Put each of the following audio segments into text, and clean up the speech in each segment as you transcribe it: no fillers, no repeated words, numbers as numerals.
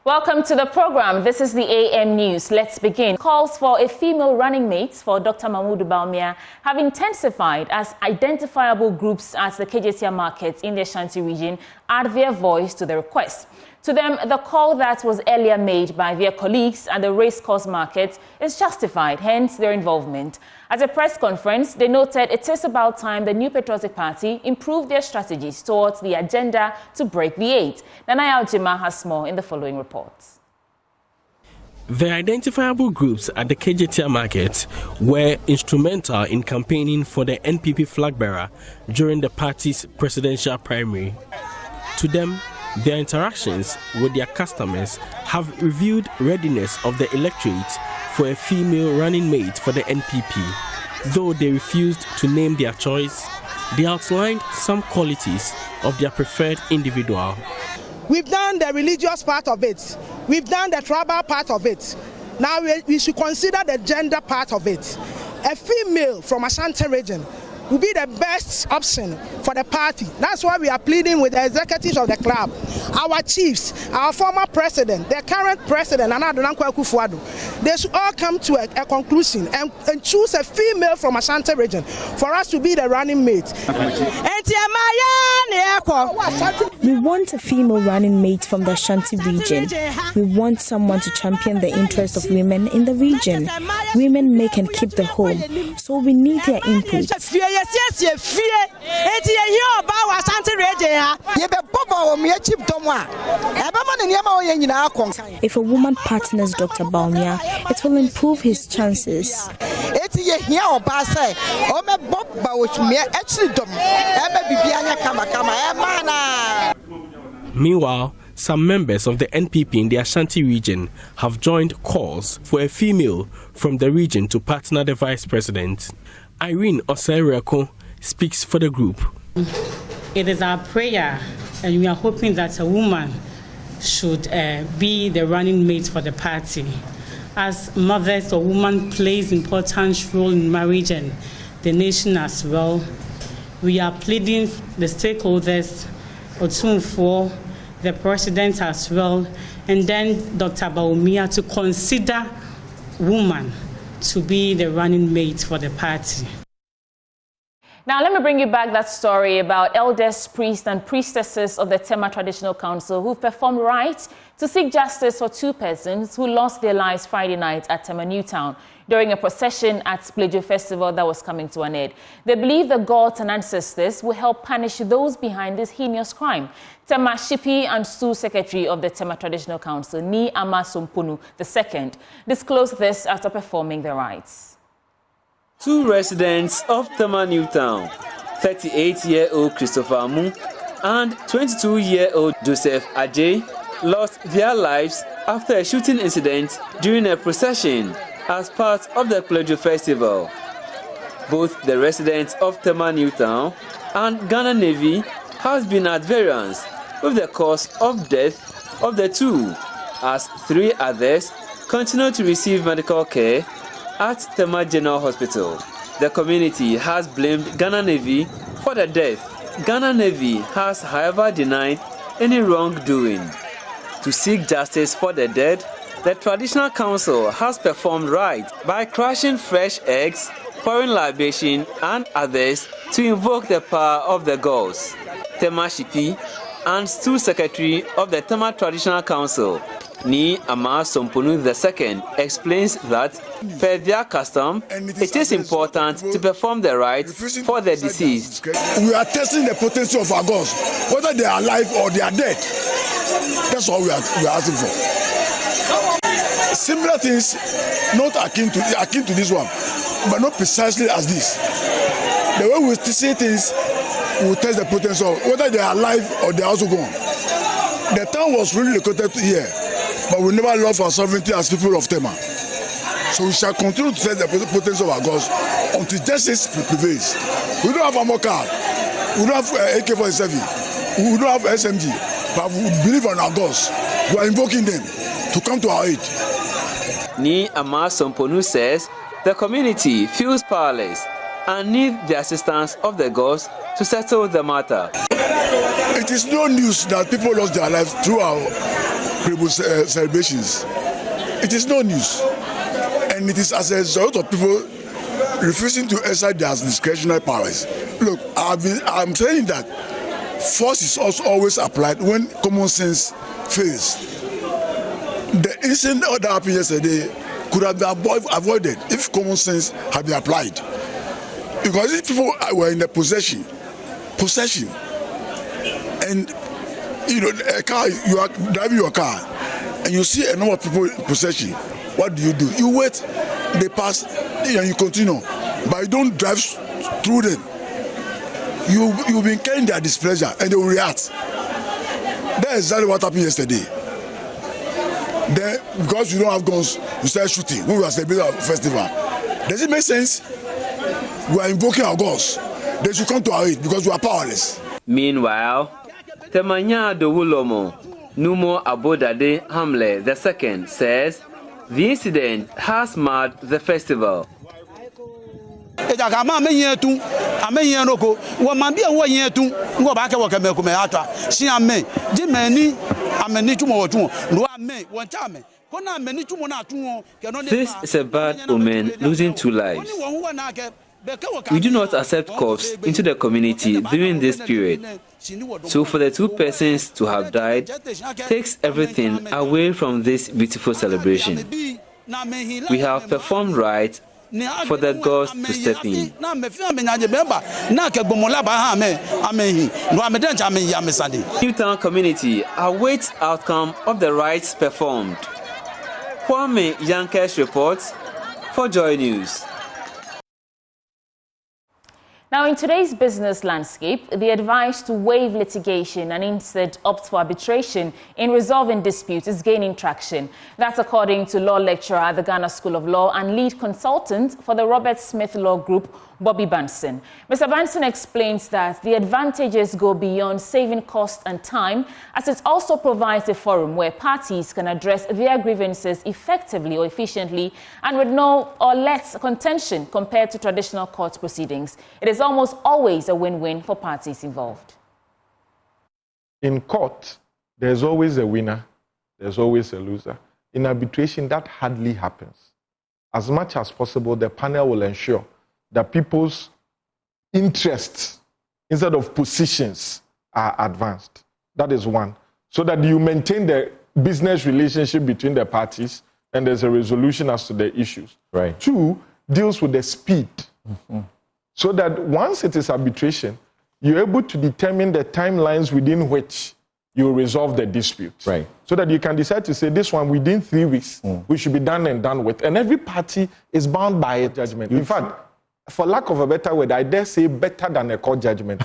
Welcome to the program. This is the AM News. Let's begin. Calls for a female running mate for Dr. Bawumia have intensified as identifiable groups at the Kejetia market in the Ashanti region add their voice to the request. To them, the call that was earlier made by their colleagues at the racecourse market is justified, hence their involvement. At a press conference, they noted it is about time the New Patriotic Party improved their strategies towards the agenda to break the eight. Nanaya Ojima has more in the following report. The identifiable groups at the Kejetia market were instrumental in campaigning for the NPP flag bearer during the party's presidential primary. To them, their interactions with their customers have revealed readiness of the electorate for a female running mate for the NPP. Though they refused to name their choice, they outlined some qualities of their preferred individual. We've done the religious part of it. We've done the tribal part of it. Now we should consider the gender part of it. A female from Ashanti region will be the best option for the party. That's why we are pleading with the executives of the club, our chiefs, our former president, the current president, they should all come to a conclusion and choose a female from Ashanti region for us to be the running mate. We want a female running mate from the Ashanti region. We want someone to champion the interests of women in the region. Women make and keep the home, so we need their input. If a woman partners Dr. Bawumia, it will improve his chances. Meanwhile, some members of the NPP in the Ashanti region have joined calls for a female from the region to partner the vice president. Irene Osereko speaks for the group. It is our prayer, and we are hoping that a woman should be the running mate for the party. As mothers, a woman plays an important role in marriage and the nation as well. We are pleading the stakeholders, Otunfo, the president as well, and then Dr. Bawumia to consider woman to be the running mate for the party. Now, let me bring you back that story about elders, priests, and priestesses of the Tema Traditional Council who performed rites to seek justice for two persons who lost their lives Friday night at Tema Newtown during a procession at Plejo Festival that was coming to an end. They believe the gods and ancestors will help punish those behind this heinous crime. Tema Shipi and Stu Secretary of the Tema Traditional Council, Ni Ama Sompunu II, disclosed this after performing the rites. Two residents of Tema Newtown, 38-year-old Christopher Amu and 22-year-old Joseph Ajay, lost their lives after a shooting incident during a procession as part of the Plejo Festival. Both the residents of Tema Newtown and Ghana Navy has been at variance with the cause of death of the two, as three others continue to receive medical care at Tema General Hospital. The community has blamed Ghana Navy for the death. Ghana Navy has, however, denied any wrongdoing. To seek justice for the dead, the Traditional Council has performed rites by crushing fresh eggs, pouring libation, and others to invoke the power of the gods. Tema Shipi and Stu Secretary of the Tema Traditional Council, Ni Ama Sompunu II, explains that, per their custom, it is important to perform the rites for the deceased. We are testing the potency of our gods, whether they are alive or they are dead. That's all we are asking for. Similar things, not akin to this one, but not precisely as this. The way we say things, we will test the potency of whether they are alive or they are also gone. The town was really located here, but we never lost our sovereignty as people of Tema. So we shall continue to test the potency of our gods until justice prevails. We don't have a card, we don't have AK-47, we don't have SMG, but we believe in our gods. We are invoking them to come to our aid. Ni Ama Somponu says the community feels powerless and need the assistance of the gods to settle the matter. It is no news that people lost their lives through our celebrations. It is no news. And it is as a result of people refusing to exercise their discretionary powers. Look, I'm saying that force is also always applied when common sense fails. The incident that happened yesterday could have been avoided if common sense had been applied. Because if people were in the possession, and a car, you are driving your car, and you see a number of people in possession, what do? You wait, they pass, and you continue, but you don't drive through them. You've been carrying their displeasure, and they will react. That's exactly what happened yesterday. Then, because you don't have guns, you start shooting. We were celebrating our festival. Does it make sense? We are invoking our gods. They should come to our aid because we are powerless. Meanwhile, Temanya Dowulomo, Numo Abodade Hamle II, says the incident has marred the festival. This is a bad omen, losing 2 lives. We do not accept corpse into the community during this period. So for the 2 persons to have died takes everything away from this beautiful celebration. We have performed right for the gods to step in. Newtown community awaits outcome of the rites performed. Kwame Yankesh reports for Joy News. Now, in today's business landscape, the advice to waive litigation and instead opt for arbitration in resolving disputes is gaining traction. That's according to law lecturer at the Ghana School of Law and lead consultant for the Robert Smith Law Group, Bobby Banson. Mr. Banson explains that the advantages go beyond saving cost and time, as it also provides a forum where parties can address their grievances effectively or efficiently and with no or less contention compared to traditional court proceedings. It is almost always a win-win for parties involved. In court, there's always a winner, there's always a loser. In arbitration, that hardly happens. As much as possible, the panel will ensure that people's interests, instead of positions, are advanced. That is one. So that you maintain the business relationship between the parties and there's a resolution as to the issues. Right. 2, deals with the speed. So that once it is arbitration, you're able to determine the timelines within which you resolve the dispute. Right. So that you can decide to say this one within 3 weeks, we should be done and done with. And every party is bound by a judgment. In fact, for lack of a better word, I dare say better than a court judgment.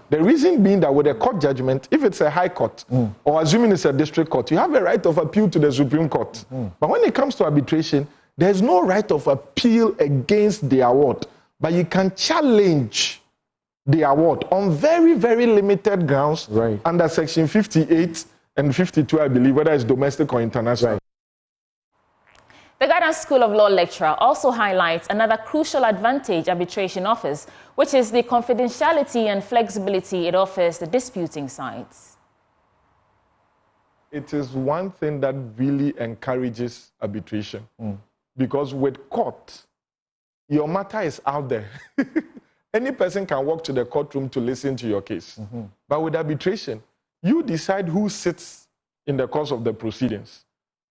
The reason being that with a court judgment, if it's a high court, or assuming it's a district court, you have a right of appeal to the Supreme Court. But when it comes to arbitration, there's no right of appeal against the award. But you can challenge the award on very, very limited grounds under Section 58 and 52, I believe, whether it's domestic or international. The Ghana School of Law lecturer also highlights another crucial advantage arbitration offers, which is the confidentiality and flexibility it offers the disputing sides. It is one thing that really encourages arbitration. Because with court, your matter is out there. Any person can walk to the courtroom to listen to your case. But with arbitration, you decide who sits in the course of the proceedings.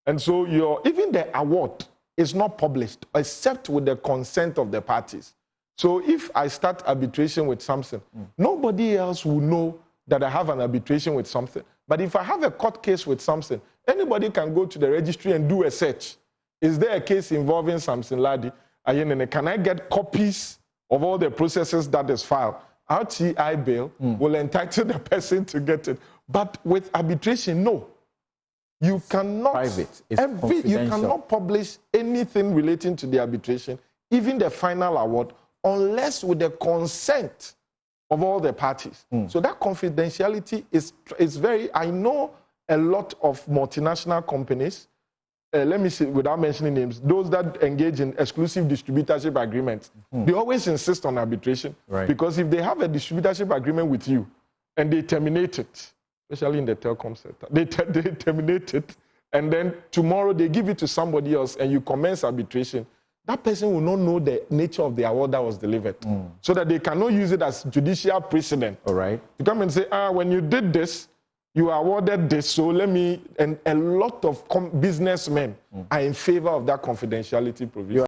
And so even the award is not published except with the consent of the parties. So if I start arbitration with something, nobody else will know that I have an arbitration with something. But if I have a court case with something, anybody can go to the registry and do a search. Is there a case involving Samson Ladi? Can I get copies of all the processes that is filed? RTI bail will entitle the person to get it. But with arbitration, no. You cannot, private. It's you cannot publish anything relating to the arbitration, even the final award, unless with the consent of all the parties. So that confidentiality is very, I know a lot of multinational companies, let me say, without mentioning names, those that engage in exclusive distributorship agreements, they always insist on arbitration. Because if they have a distributorship agreement with you and they terminate it, especially in the telecom sector, they terminate it, and then tomorrow they give it to somebody else and you commence arbitration, that person will not know the nature of the award that was delivered. So that they cannot use it as judicial precedent. All right. To come and say, when you did this, you are awarded this, so let me... And a lot of businessmen are in favor of that confidentiality provision.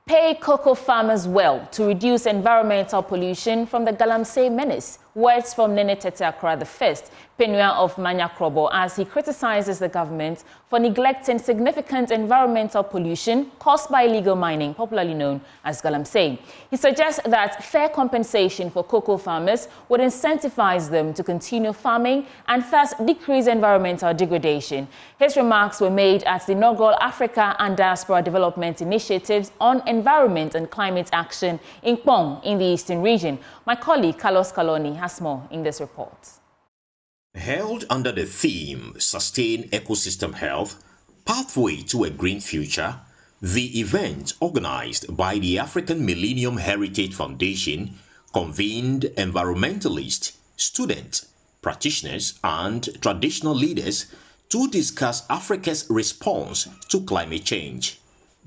Pay cocoa farmers well to reduce environmental pollution from the Galamsey menace. Words from Nene Tete Akra the First, Penua of Manyakrobo, as he criticizes the government for neglecting significant environmental pollution caused by illegal mining, popularly known as Galamsey. He suggests that fair compensation for cocoa farmers would incentivize them to continue farming and thus decrease environmental degradation. His remarks were made at the inaugural Africa and Diaspora Development Initiatives on Environment and Climate Action in Kpong in the Eastern region. My colleague Carlos Caloni has more in this report. Held under the theme Sustain Ecosystem Health, Pathway to a Green Future, the event organized by the African Millennium Heritage Foundation convened environmentalists, students, practitioners, and traditional leaders to discuss Africa's response to climate change.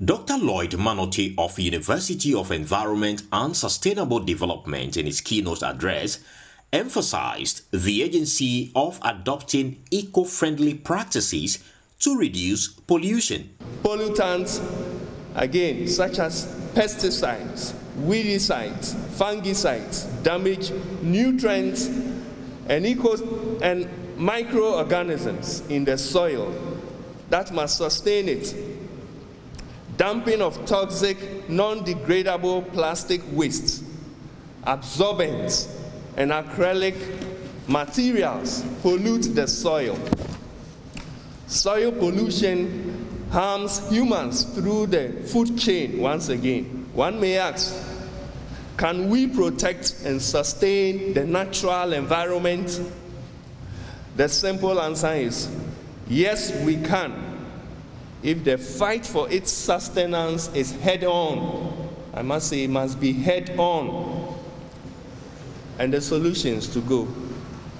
Dr. Lloyd Manote of University of Environment and Sustainable Development in his keynote address emphasized the urgency of adopting eco-friendly practices to reduce pollution. Pollutants, again, such as pesticides, weedicides, fungicides, damage nutrients and microorganisms in the soil that must sustain it. Dumping of toxic, non-degradable plastic wastes, absorbents, and acrylic materials pollute the soil. Soil pollution harms humans through the food chain once again. One may ask, can we protect and sustain the natural environment? The simple answer is, yes, we can. If the fight for its sustenance is head-on, I must say it must be head-on. And the solutions to go.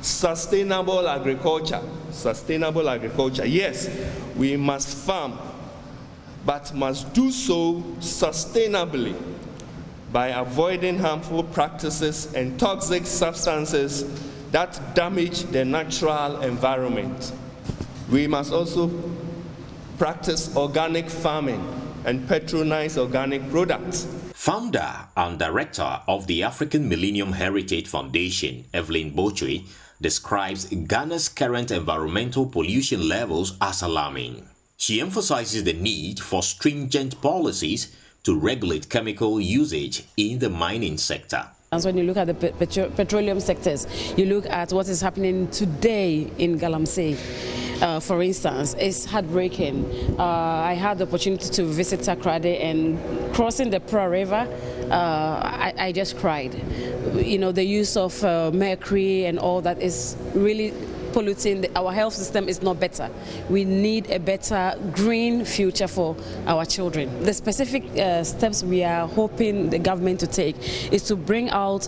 Sustainable agriculture. Sustainable agriculture. Yes, we must farm, but must do so sustainably by avoiding harmful practices and toxic substances that damage the natural environment. We must also practice organic farming and patronize organic products. Founder and director of the African Millennium Heritage Foundation, Evelyn Bochwe, describes Ghana's current environmental pollution levels as alarming. She emphasizes the need for stringent policies to regulate chemical usage in the mining sector. And when you look at the petroleum sectors, you look at what is happening today in Galamsey. For instance, it's heartbreaking. I had the opportunity to visit Takrade, and crossing the Pro River, I just cried. You know, the use of mercury and all that is really polluting. Our health system is not better. We need a better green future for our children. The specific steps we are hoping the government to take is to bring out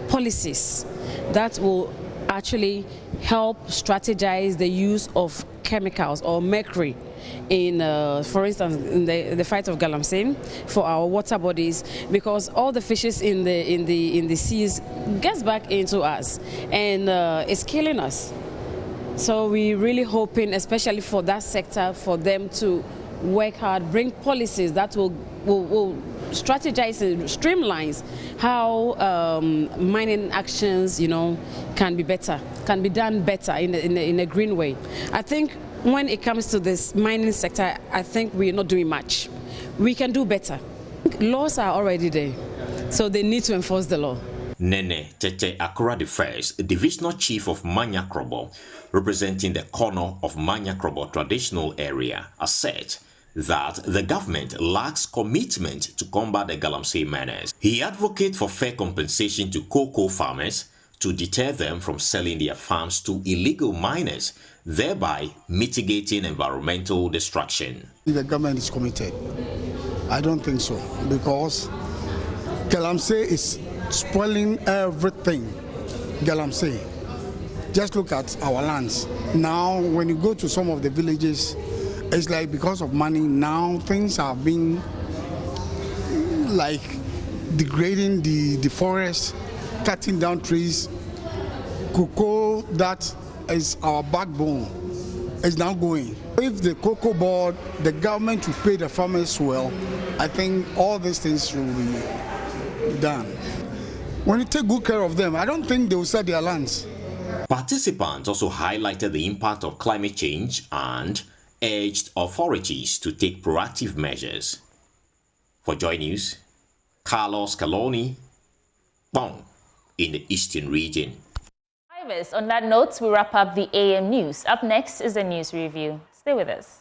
policies that will actually help strategize the use of chemicals or mercury in, for instance, in the fight of Galamsey for our water bodies, because all the fishes in the seas gets back into us and it's killing us. So we're really hoping, especially for that sector, for them to work hard, bring policies that will strategize and streamlines how mining actions, you know, can be better, can be done better in a green way. I think when it comes to this mining sector, I think we're not doing much. We can do better. Laws are already there, so they need to enforce the law. Nene Tete Akra the First, Divisional Chief of Manyakrobo, representing the corner of Manyakrobo traditional area, asserted that the government lacks commitment to combat the Galamsey menace. He advocates for fair compensation to cocoa farmers to deter them from selling their farms to illegal miners, thereby mitigating environmental destruction. The government is committed. I don't think so, because Galamsey is spoiling everything. Galamsey. Just look at our lands. Now, when you go to some of the villages, it's like because of money, now things are being like degrading the forest, cutting down trees. Cocoa, that is our backbone, is now going. If the cocoa board, the government will pay the farmers well, I think all these things will be done. When you take good care of them, I don't think they will sell their lands. Participants also highlighted the impact of climate change and urged authorities to take proactive measures. For Joy News, Carlos Caloni, Bong, in the Eastern region. On that note, we wrap up the AM News. Up next is the news review. Stay with us.